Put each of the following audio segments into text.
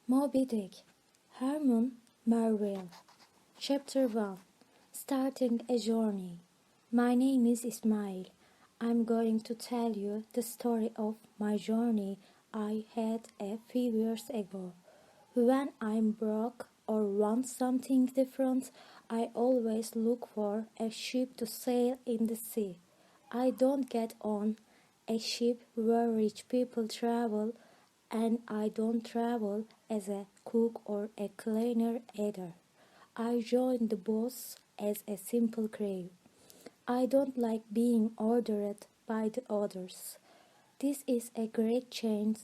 Moby Dick, Herman Merville. Chapter 1. Starting a Journey. My name is Ismail. I'm going to tell you the story of my journey I had a few years ago. When I'm broke or want something different, I always look for a ship to sail in the sea. I don't get on a ship where rich people travel, and I don't travel as a cook or a cleaner either. I join the boats as a simple crew. I don't like being ordered by the others. This is a great change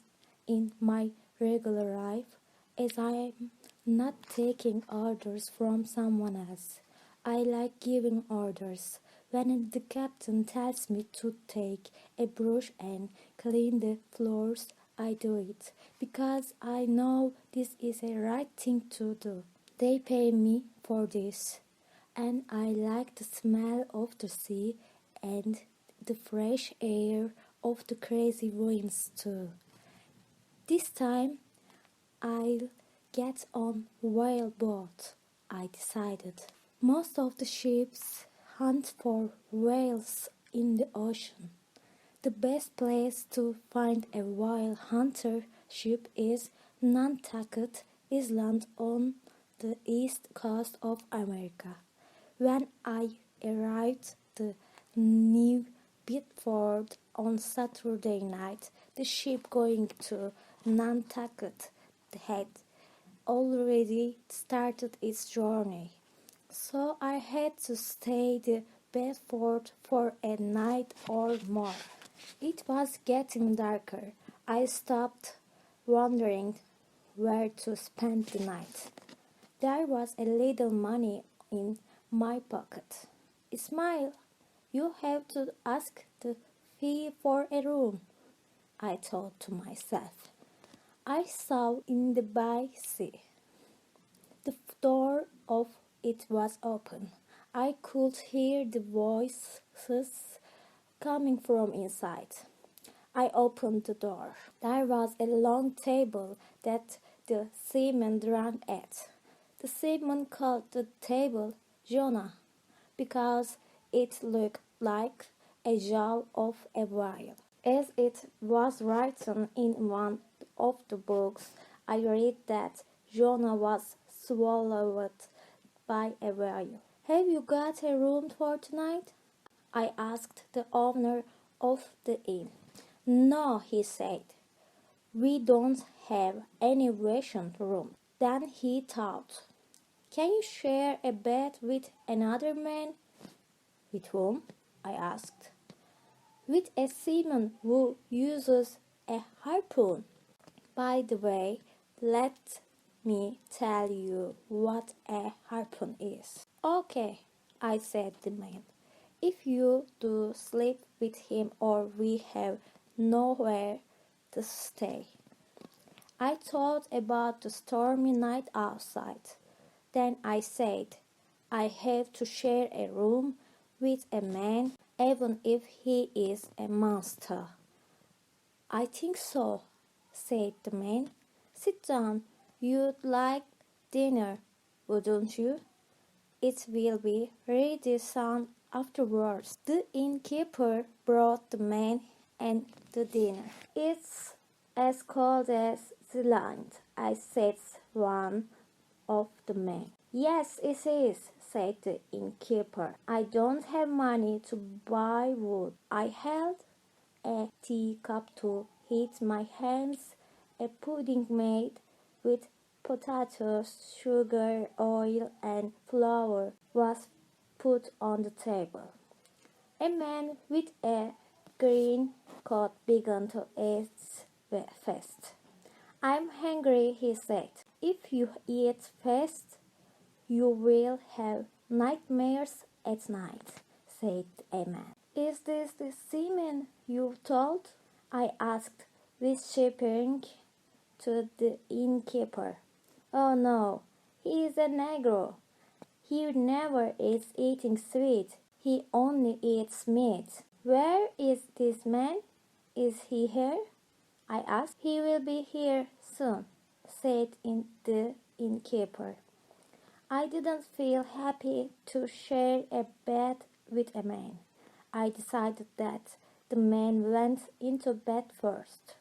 in my regular life, as I am not taking orders from someone else. I like giving orders. When the captain tells me to take a brush and clean the floors, I do it, because I know this is the right thing to do. They pay me for this, and I like the smell of the sea and the fresh air of the crazy winds too. This time I'll get on whaleboat, I decided. Most of the ships hunt for whales in the ocean. The best place to find a whale hunter ship is Nantucket Island on the east coast of America. When I arrived at New Bedford on Saturday night, the ship going to Nantucket had already started its journey, so I had to stay in Bedford for a night or more. It was getting darker. I stopped wondering where to spend the night. There was a little money in my pocket. Ismail, you have to ask the fee for a room, I thought to myself. I saw in the by sea. The door of it was open. I could hear the voices coming from inside. I opened the door. There was a long table that the seaman drank at. The seaman called the table Jonah because it looked like a jaw of a whale. As it was written in one of the books I read that Jonah was swallowed by a whale. Have you got a room for tonight? I asked the owner of the inn. No, he said. We don't have any vacant room. Then he thought, can you share a bed with another man? With whom? I asked. With a seaman who uses a harpoon. By the way, let me tell you what a harpoon is. Okay, I said the man. If you do sleep with him or we have nowhere to stay. I thought about the stormy night outside. Then I said, I have to share a room with a man even if he is a monster. I think so, said the man. Sit down. You'd like dinner, wouldn't you? It will be ready soon afterwards. The innkeeper brought the man and the dinner. It's as cold as the land, I said one of the men. Yes, it is, said the innkeeper. I don't have money to buy wood. I held a teacup to heat my hands. A pudding made with potatoes, sugar, oil, and flour was put on the table. A man with a green coat began to eat fast. I'm hungry, he said. If you eat fast, you will have nightmares at night, said a man. Is this the seaman you told? I asked, whispering to the innkeeper. Oh no, he is a negro. He never is eating sweet. He only eats meat. Where is this man? Is he here? I asked. He will be here soon, said the innkeeper. I didn't feel happy to share a bed with a man. I decided that the man went into bed first.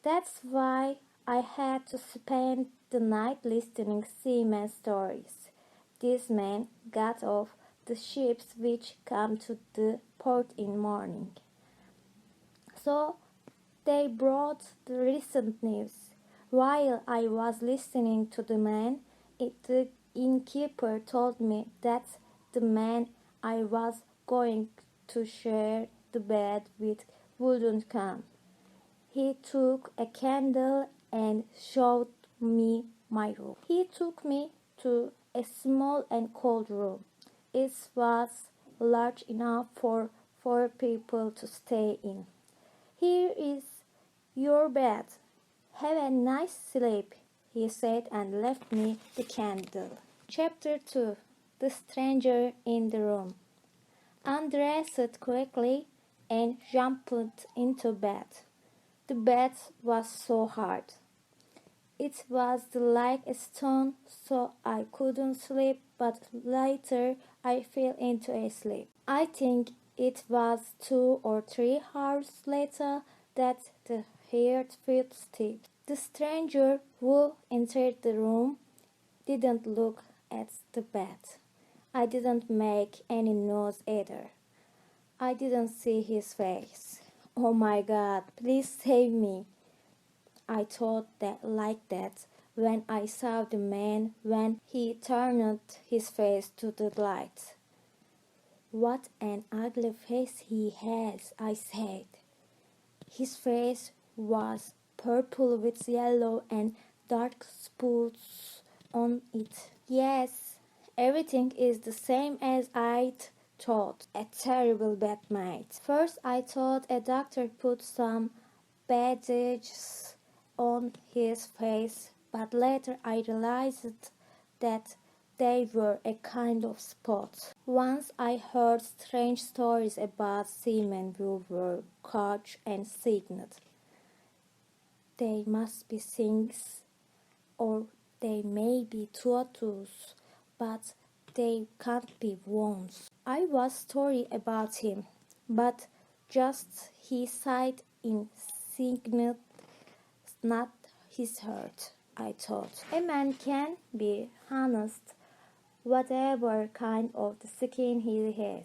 That's why I had to spend the night listening seaman stories. This man got off the ships which come to the port in morning. So they brought the recent news. While I was listening to the man, the innkeeper told me that the man I was going to share the bed with wouldn't come. He took a candle and showed me my room. He took me to a small and cold room. It was large enough for 4 people to stay in. Here is your bed. Have a nice sleep, he said and left me the candle. Chapter 2. The Stranger in the Room. Undressed quickly and jumped into bed. The bed was so hard. It was like a stone, so I couldn't sleep, but later I fell into a sleep. I think it was 2 or 3 hours later that the heart felt stiff. The stranger who entered the room didn't look at the bed. I didn't make any noise either. I didn't see his face. Oh my God, please save me. I thought that like that when I saw the man when he turned his face to the light. What an ugly face he has, I said. His face was purple with yellow and dark spots on it. Yes, everything is the same as I'd thought. A terrible bad night. First I thought a doctor put some bandages on his face, but later I realized that they were a kind of spots. Once I heard strange stories about seamen who were caught and signed. They must be things, or they may be tattoos, but they can't be wounds. I was sorry about him, but just he sighed in signed, not his hurt, I thought. A man can be honest, whatever kind of the skin he has.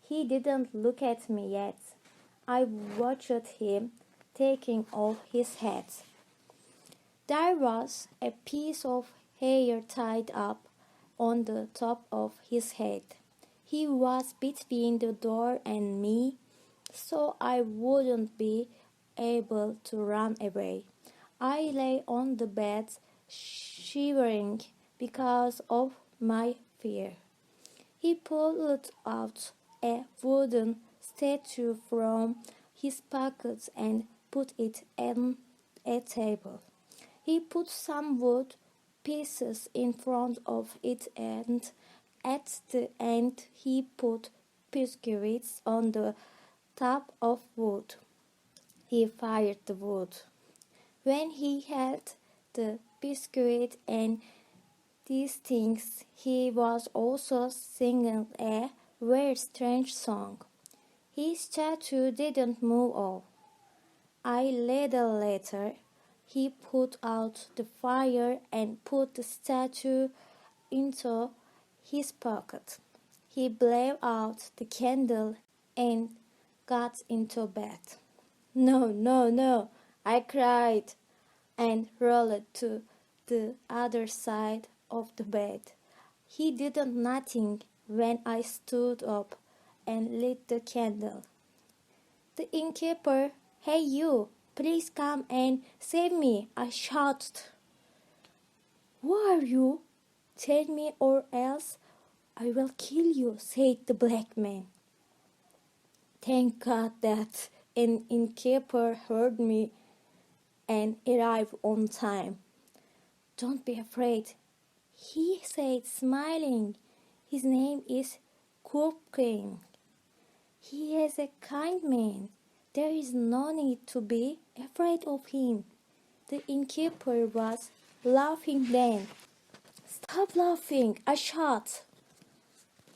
He didn't look at me yet. I watched him taking off his hat. There was a piece of hair tied up on the top of his head. He was between the door and me, so I wouldn't be able to run away. I lay on the bed, shivering because of my fear. He pulled out a wooden statue from his pocket and put it on a table. He put some wood pieces in front of it and at the end he put biscuits on the top of wood. He fired the wood. When he had the biscuit and these things, he was also singing a very strange song. His statue didn't move off. A little later, he put out the fire and put the statue into his pocket. He blew out the candle and got into bed. No, no, no, I cried and rolled to the other side of the bed. He did nothing when I stood up and lit the candle. The innkeeper, "Hey you, please come and save me," I shouted. "Who are you? Tell me or else I will kill you," said the black man. Thank God that an innkeeper heard me and arrived on time. "Don't be afraid," he said, smiling. "His name is King. He is a kind man. There is no need to be afraid of him." The innkeeper was laughing then. "Stop laughing," I shot.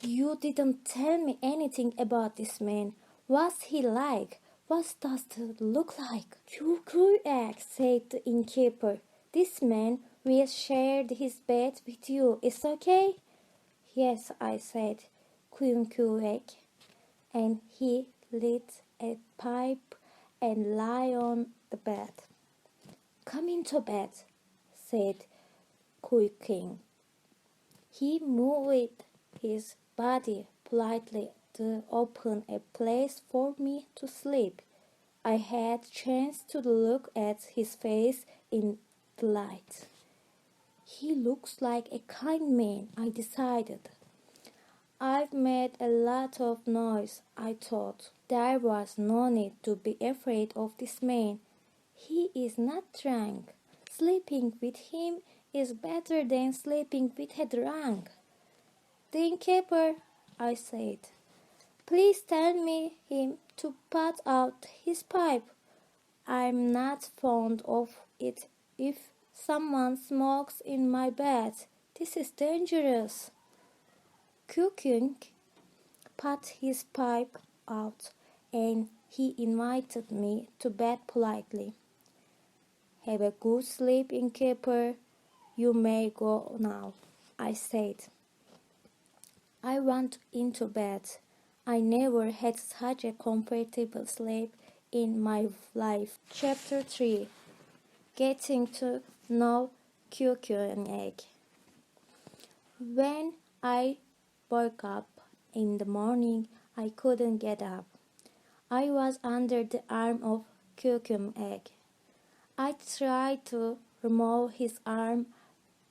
"You didn't tell me anything about this man. What's he like? What does he look like?" "You egg," said the innkeeper. "This man will share his bed with you. It's okay?" "Yes," I said, egg. And he lit a pipe and lay on the bed. "Come into bed," said King. He moved his body politely to open a place for me to sleep. I had chance to look at his face in the light. He looks like a kind man, I decided. I've made a lot of noise, I thought. There was no need to be afraid of this man. He is not drunk. Sleeping with him is better than sleeping with a drunk. "The innkeeper," I said, "please tell me him to put out his pipe. I'm not fond of it if someone smokes in my bed. This is dangerous." Cooking put his pipe out and he invited me to bed politely. "Have a good sleep, innkeeper. You may go now," I said. I went into bed. I never had such a comfortable sleep in my life. Chapter 3. Getting to know egg. When I woke up in the morning, I couldn't get up. I was under the arm of egg. I tried to remove his arm,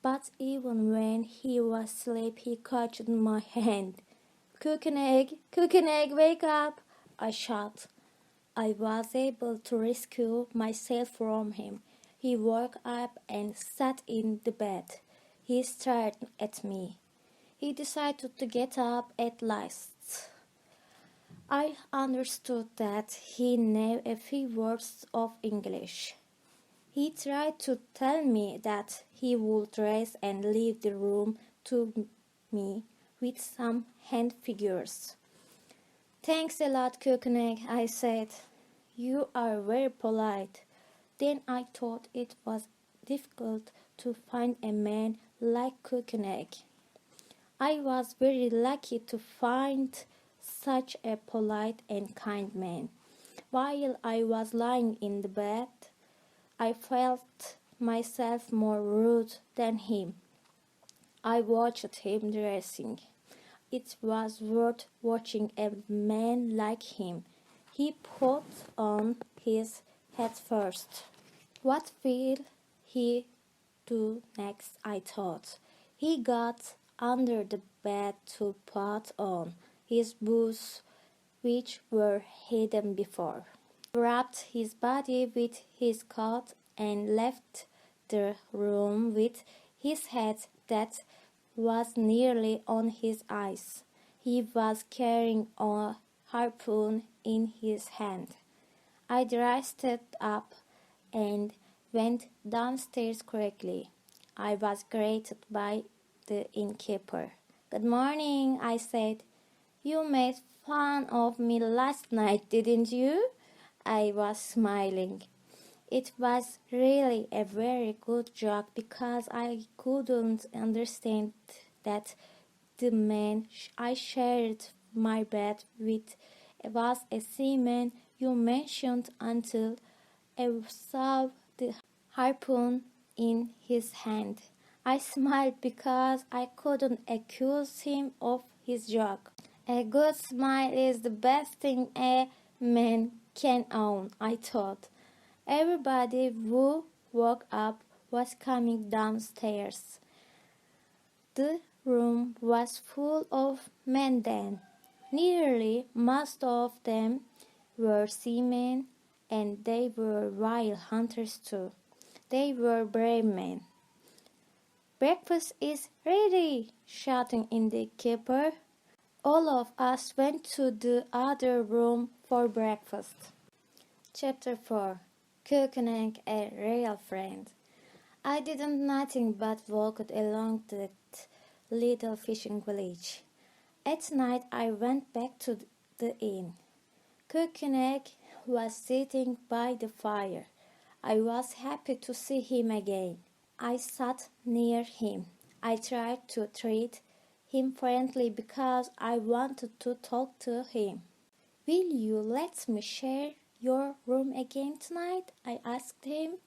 but even when he was asleep, he caught my hand. Egg, wake up!" I shouted. I was able to rescue myself from him. He woke up and sat in the bed. He stared at me. He decided to get up at last. I understood that he knew a few words of English. He tried to tell me that he would dress and leave the room to me with some hand figures. "Thanks a lot, egg," I said. "You are very polite." Then I thought it was difficult to find a man like egg. I was very lucky to find such a polite and kind man. While I was lying in the bed, I felt myself more rude than him. I watched him dressing. It was worth watching a man like him. He put on his hat first. What will he do next, I thought. He got under the bed to put on his boots, which were hidden before. He wrapped his body with his coat and left the room with his head that was nearly on his eyes. He was carrying a harpoon in his hand. I dressed up and went downstairs quickly. I was greeted by the innkeeper. "Good morning," I said. "You made fun of me last night, didn't you?" I was smiling. It was really a very good joke because I couldn't understand that the man I shared my bed with was a seaman you mentioned until I saw the harpoon in his hand. I smiled because I couldn't accuse him of his joke. A good smile is the best thing a man can own, I thought. Everybody who woke up was coming downstairs. The room was full of men then. Nearly most of them were seamen, and they were wild hunters too. They were brave men. "Breakfast is ready," shouted in the keeper. All of us went to the other room for breakfast. Chapter 4. Kökenek, a real friend. I did nothing but walk along that little fishing village. At night I went back to the inn. Kökenek was sitting by the fire. I was happy to see him again. I sat near him. I tried to treat him friendly because I wanted to talk to him. "Will you let me share your room again tonight?" I asked him.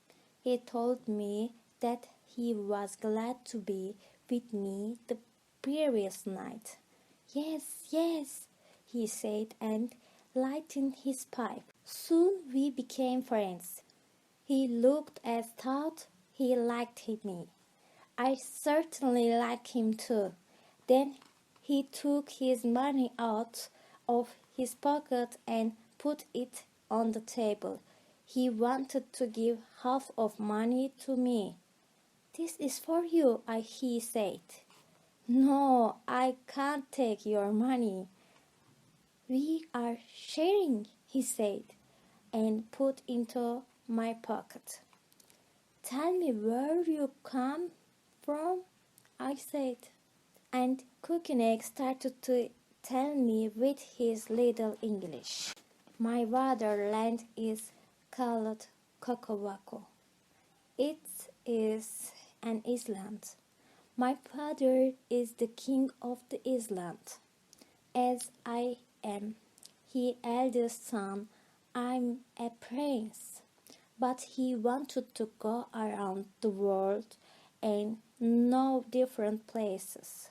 He told me that he was glad to be with me the previous night. "Yes, yes," he said and lighted his pipe. Soon we became friends. He looked as though he liked me. I certainly liked him too. Then he took his money out of his pocket and put it on the table. He wanted to give half of money to me. "This is for you," he said. "No, I can't take your money." "We are sharing," he said, and put into my pocket. "Tell me where you come from," I said. And Kökenek started to tell me with his little English. "My fatherland is called Kokowako. It is an island. My father is the king of the island. As I am his eldest son, I'm a prince." But he wanted to go around the world and know different places.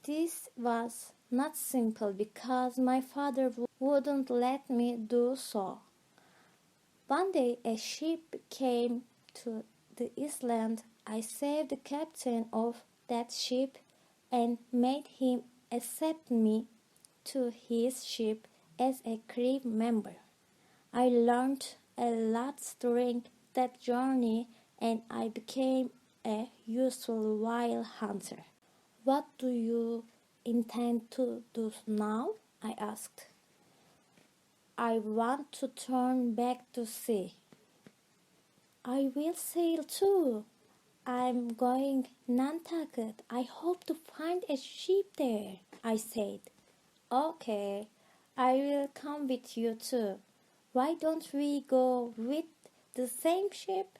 This was not simple because my father wouldn't let me do so. One day a ship came to the island. I saved the captain of that ship and made him accept me to his ship as a crew member. I learned a lot during that journey and I became a useful wild hunter. "What do you intend to do now?" I asked. "I want to turn back to sea." "I will sail too. I'm going Nantucket. I hope to find a ship there," I said. "Okay, I will come with you too. Why don't we go with the same ship?"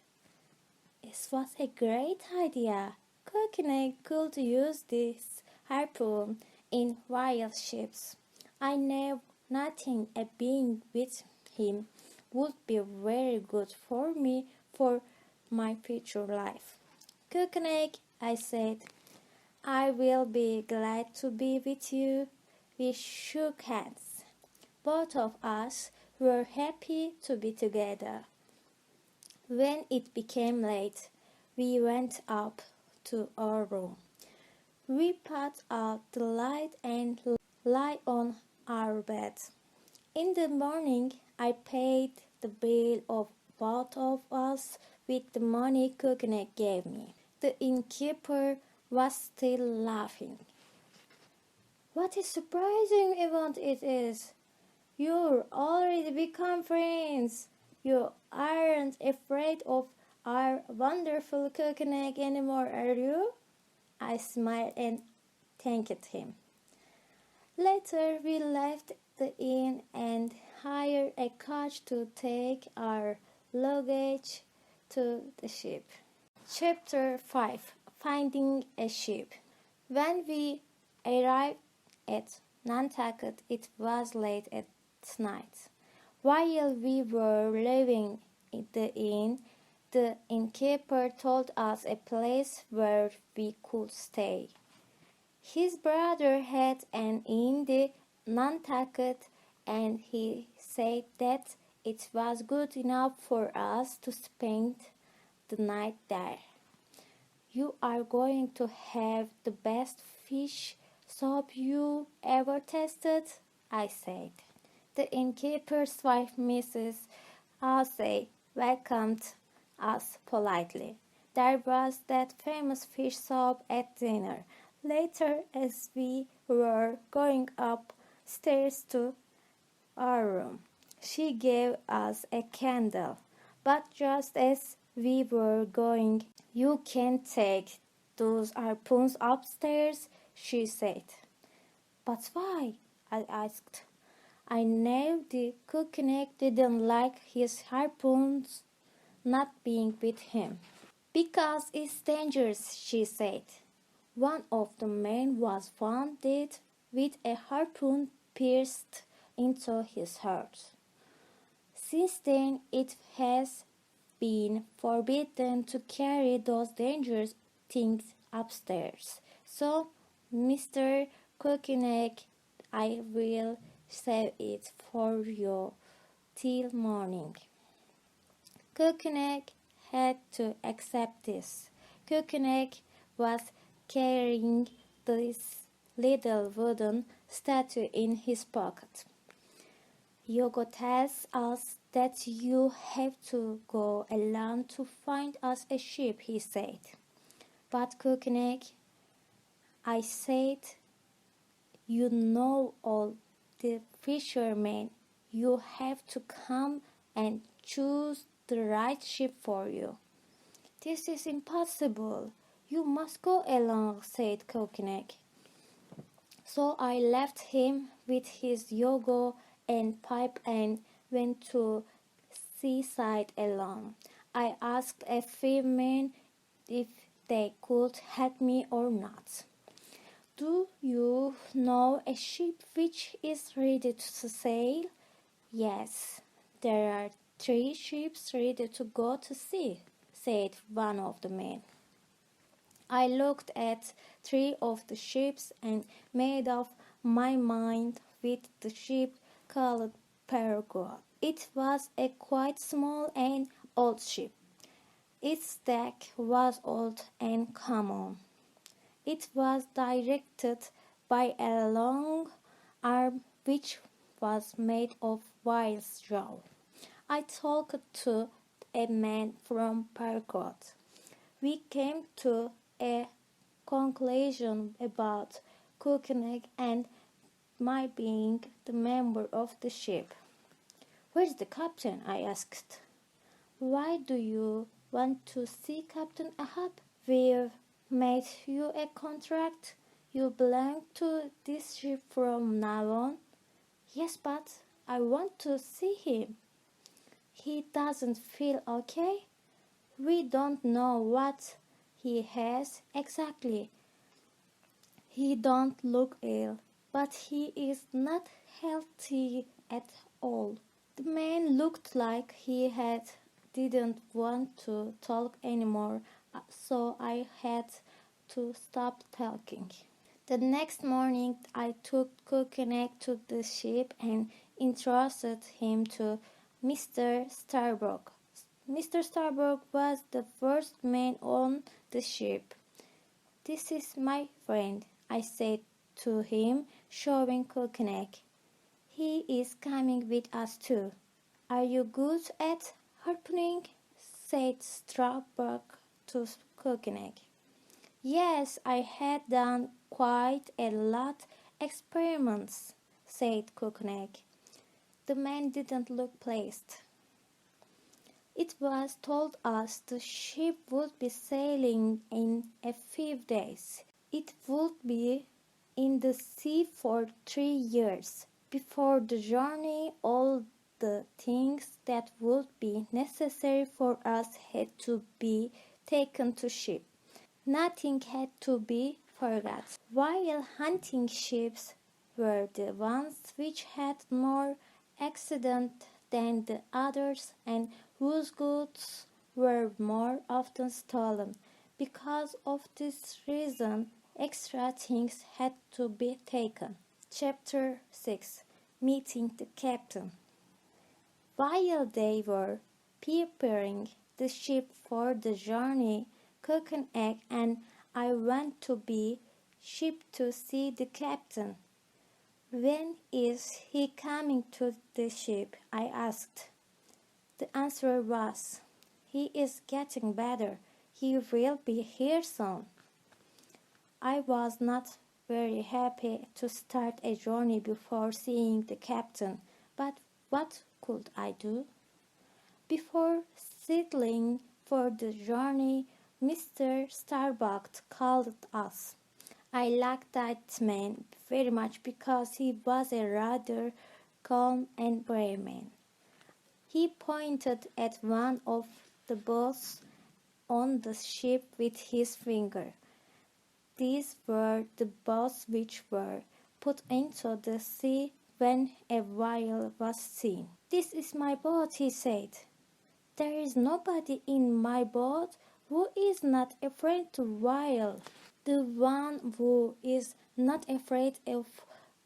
This was a great idea. Kökenek could use this harpoon in wild ships. I knew nothing being with him would be very good for me for my future life. "Kökenek," I said, "I will be glad to be with you." We shook hands. Both of us were happy to be together. When it became late, we went up to our room. We put out the light and lay on our bed. In the morning, I paid the bill of both of us with the money Kökenek gave me. The innkeeper was still laughing. "What a surprising event it is! You're already become friends. You aren't afraid of our wonderful Kökenek anymore, are you?" I smiled and thanked him. Later, we left the inn and hired a coach to take our luggage to the ship. Chapter 5. Finding a ship. When we arrived at Nantucket, it was late at night. While we were leaving the inn, the innkeeper told us a place where we could stay. His brother had an inn in Nantucket, and he said that it was good enough for us to spend the night there. "You are going to have the best fish soup you ever tasted," I said. The innkeeper's wife, Mrs. Halsey, welcomed us politely. There was that famous fish soup at dinner. Later, as we were going upstairs to our room, she gave us a candle. But just as we were going, "You can take those harpoons upstairs," she said. "But why?" I asked. I knew the cookneck didn't like his harpoons not being with him. "Because it's dangerous," she said. One of the men was found dead with a harpoon pierced into his heart. Since then, it has been forbidden to carry those dangerous things upstairs. So, Mr. Cookneck, I will save it for you till morning." Cookneck had to accept this. Cookneck was carrying this little wooden statue in his pocket. "Yogo tells us that you have to go alone to find us a ship," he said. "But Cookneck," I said, "you know all the fishermen. You have to come and choose the right ship for you." "This is impossible. You must go along," said Cookneck. So I left him with his yogo and pipe and went to seaside alone. I asked a few men if they could help me or not. "Do you know a ship which is ready to sail?" "Yes, there are 3 ships ready to go to sea," said one of the men. I looked at 3 of the ships and made up my mind with the ship called Paraguay. It was a quite small and old ship. Its deck was old and common. It was directed by a long arm which was made of whale straw. I talked to a man from Paraguay. We came to a conclusion about Cookneck and my being the member of the ship. "Where's the captain?" I asked. "Why do you want to see Captain Ahab? We've made you a contract. You belong to this ship from now on." "Yes, but I want to see him." "He doesn't feel okay?" "We don't know what he has exactly. He don't look ill, but he is not healthy at all." The man looked like he didn't want to talk anymore, so I had to stop talking. The next morning I took Cookneck to the ship and introduced him to Mr. Starbuck. Mr. Starbuck was the first man on the ship. "This is my friend," I said to him, showing Cookneck. "He is coming with us too." "Are you good at harpooning?" said Starbuck to Cookneck. "Yes, I had done quite a lot experiments," said Cookneck. The man didn't look pleased. "It was told us the ship would be sailing in a few days. It would be in the sea for 3 years. Before the journey, all the things that would be necessary for us had to be taken to ship. Nothing had to be forgot. While hunting ships were the ones which had more accident than the others and whose goods were more often stolen. Because of this reason, extra things had to be taken." Chapter 6. Meeting the Captain. While they were preparing the ship for the journey, Cookneck and I went to be shipped to see the captain. "When is he coming to the ship?" I asked. The answer was, "He is getting better. He will be here soon." I was not very happy to start a journey before seeing the captain, but what could I do? Before settling for the journey, Mr. Starbuck called us. I liked that man very much because he was a rather calm and brave man. He pointed at one of the boats on the ship with his finger. These were the boats which were put into the sea when a whale was seen. "This is my boat," he said. "There is nobody in my boat who is not afraid to whale." The one who is not afraid of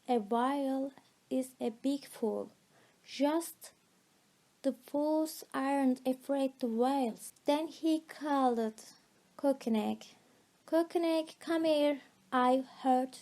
a whale is a big fool. Just the fools aren't afraid of whales. Then he called Cockneck. "Cockneck, come here. I've heard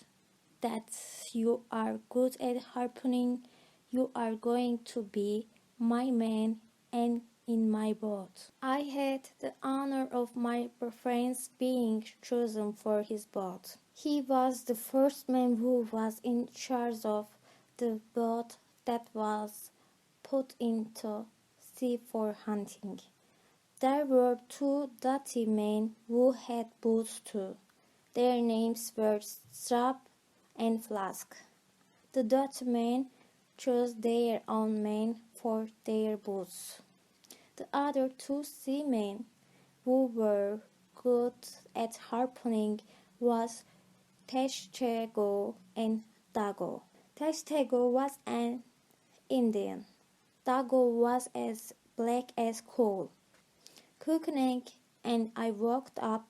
that you are good at harpooning. You are going to be my man and in my boat." I had the honor of my friends being chosen for his boat. He was the first man who was in charge of the boat that was put into sea for hunting. There were two dirty men who had boots too. Their names were Strap and Flask. The dirty men chose their own men for their boots. The other two seamen who were good at harpooning was Tashego and Dago. Tashego was an Indian. Dago was as black as coal. Cookneck and I woke up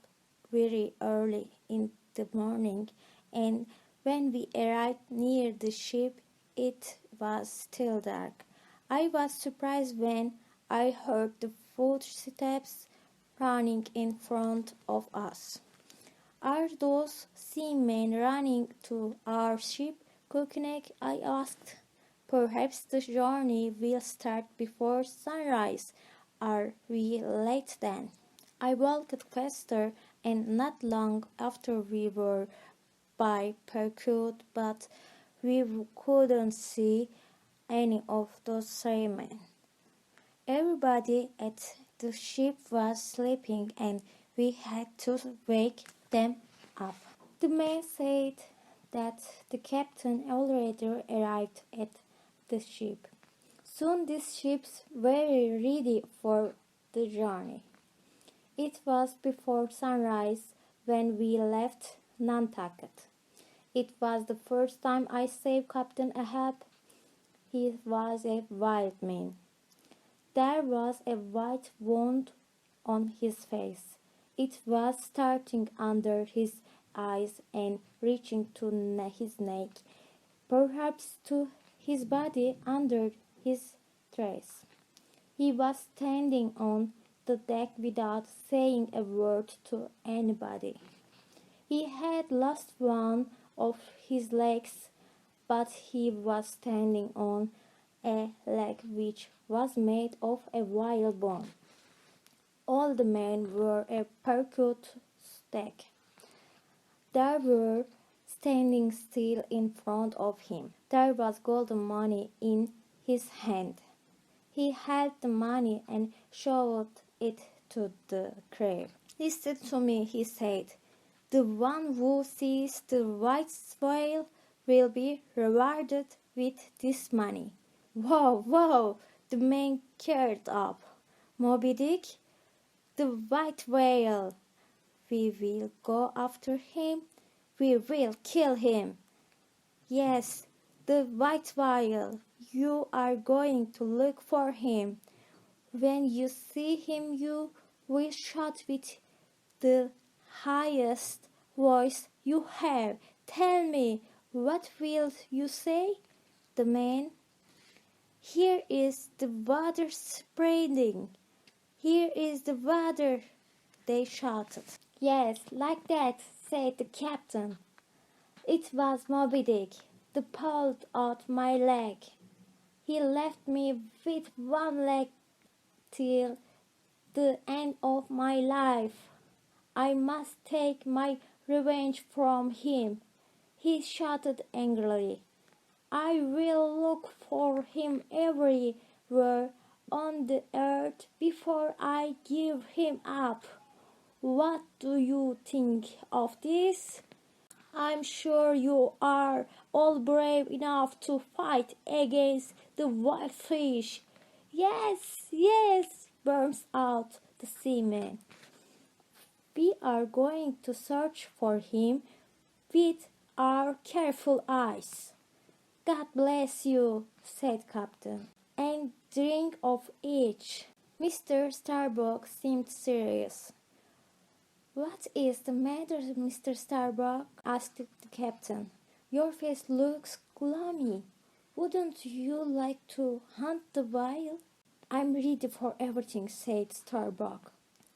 very early in the morning, and when we arrived near the ship, it was still dark. I was surprised when I heard the footsteps running in front of us. "Are those seamen running to our ship, Cookneck?" I asked. "Perhaps the journey will start before sunrise. Are we late then?" I walked faster, and not long after we were by Percut, but we couldn't see any of those seamen. Everybody at the ship was sleeping, and we had to wake them up. The man said that the captain already arrived at the ship. Soon these ships were ready for the journey. It was before sunrise when we left Nantucket. It was the first time I saw Captain Ahab. He was a wild man. There was a white wound on his face. It was starting under his eyes and reaching to his neck, perhaps to his body under his dress. He was standing on the deck without saying a word to anybody. He had lost one of his legs, but he was standing on a leg which was made of a whalebone. All the men were a Percut deck. They were standing still in front of him. There was golden money in his hand. He held the money and showed it to the crowd. "Listen to me," he said. "The one who sees the white whale will be rewarded with this money." "Whoa, whoa!" the man cheered up. "Moby Dick? The white whale! We will go after him. We will kill him." "Yes, the white whale. You are going to look for him. When you see him, you will shout with the highest voice you have. Tell me, what will you say?" The man, "Here is the water spreading. Here is the water," they shouted. "Yes, like that," said the captain. "It was Moby Dick. They pulled out my leg. He left me with one leg till the end of my life. I must take my revenge from him," he shouted angrily. "I will look for him everywhere on the earth before I give him up. What do you think of this? I'm sure you are all brave enough to fight against the wild fish. Yes, yes, bursts out the seaman. We are going to search for him with our careful eyes. God bless you, said Captain, and drink of each. Mr. Starbuck seemed serious. What is the matter, Mr. Starbuck? Asked the captain. Your face looks gloomy. Wouldn't you like to hunt the whale? I'm ready for everything, said Starbuck.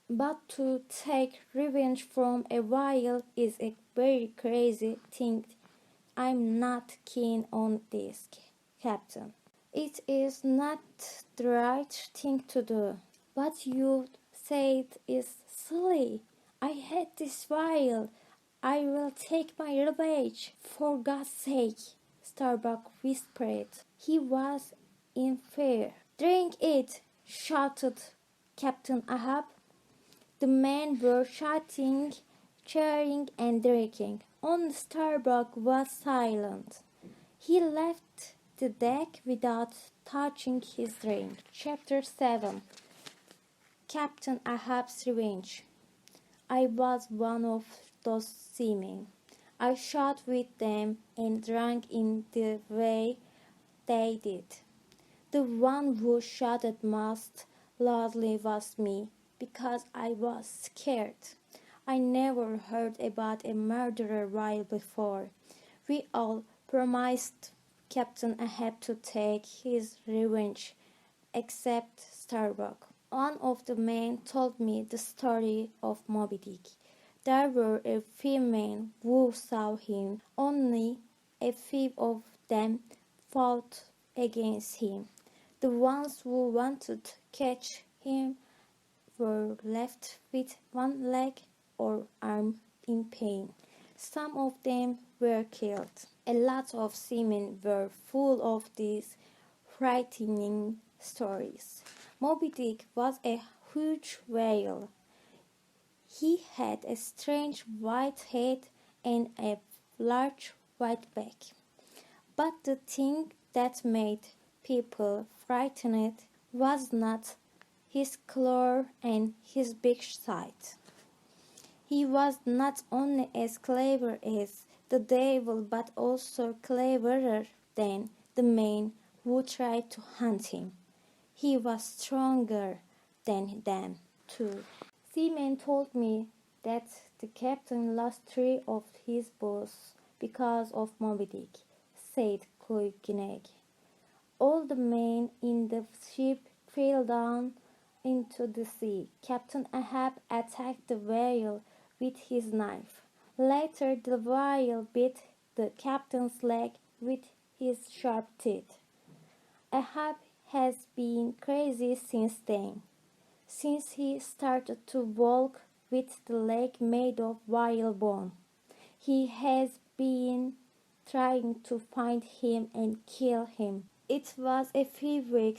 But to take revenge from a whale is a very crazy thing. I'm not keen on this, Captain. It is not the right thing to do. What you said is silly. I hate this whale. I will take my revenge. For God's sake, Starbuck whispered. He was in fear. Drink it, shouted Captain Ahab. The men were shouting, cheering, and drinking. Only Starbuck was silent. He left the deck without touching his drink. Chapter 7. Captain Ahab's Revenge. I was one of those seamen. I shot with them and drank in the way they did. The one who shouted most loudly was me, because I was scared. I never heard about a murderer while before. We all promised Captain Ahab to take his revenge, except Starbuck. One of the men told me the story of Moby Dick. There were a few men who saw him. Only a few of them fought against him. The ones who wanted to catch him were left with one leg or arm in pain. Some of them were killed. A lot of seamen were full of these frightening stories. Moby Dick was a huge whale. He had a strange white head and a large white back. But the thing that made people frightened was not his claw and his big size. He was not only as clever as the devil, but also cleverer than the men who tried to hunt him. He was stronger than them, too. Seamen told me that the captain lost 3 of his boats because of Moby Dick, said Koikinek. All the men in the ship fell down into the sea. Captain Ahab attacked the whale with his knife. Later, the whale bit the captain's leg with his sharp teeth. Ahab has been crazy since then, since he started to walk with the leg made of whalebone. He has been trying to find him and kill him. It was a few weeks